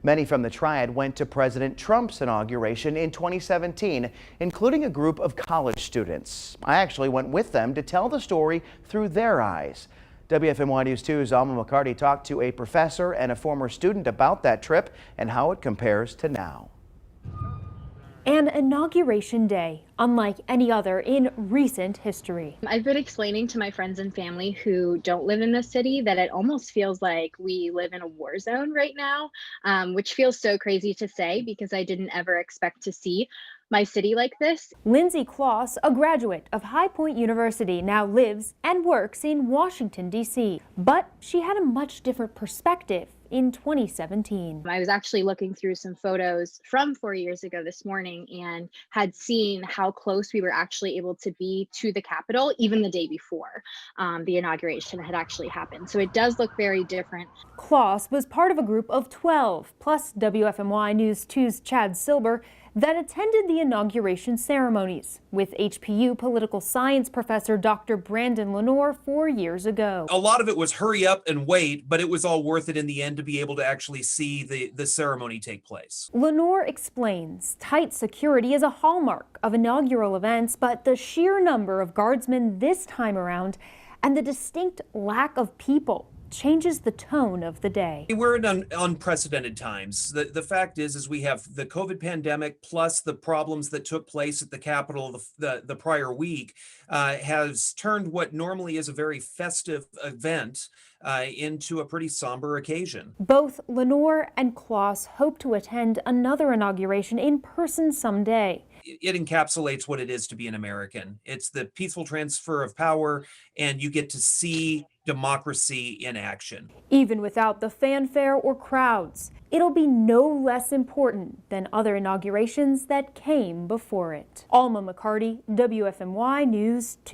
Many from the triad went to President Trump's inauguration in 2017, including a group of college students. I actually went with them to tell the story through their eyes. WFMY News 2's Alma McCarty talked to a professor and a former student about that trip and how it compares to now. An inauguration day, unlike any other in recent history. I've been explaining to my friends and family who don't live in the city that it almost feels like we live in a war zone right now, which feels so crazy to say because I didn't ever expect to see my city like this. Lindsay Kloss, a graduate of High Point University, now lives and works in Washington, D.C. But she had a much different perspective in 2017. I was actually looking through some photos from 4 years ago this morning and had seen how close we were actually able to be to the Capitol even the day before the inauguration had actually happened. So it does look very different. Kloss was part of a group of 12, plus WFMY News 2's Chad Silber, that attended the inauguration ceremonies with HPU political science professor Dr. Brandon Lenoir 4 years ago. A lot of it was hurry up and wait, but it was all worth it in the end to be able to actually see the ceremony take place. Lenoir explains tight security is a hallmark of inaugural events, but the sheer number of guardsmen this time around and the distinct lack of people changes the tone of the day. We're in unprecedented times. The fact is we have the COVID pandemic plus the problems that took place at the Capitol the prior week has turned what normally is a very festive event into a pretty somber occasion. Both Lenoir and Kloss hope to attend another inauguration in person someday. It encapsulates what it is to be an American. It's the peaceful transfer of power, and you get to see democracy in action. Even without the fanfare or crowds, it'll be no less important than other inaugurations that came before it. Alma McCarty, WFMY News 2.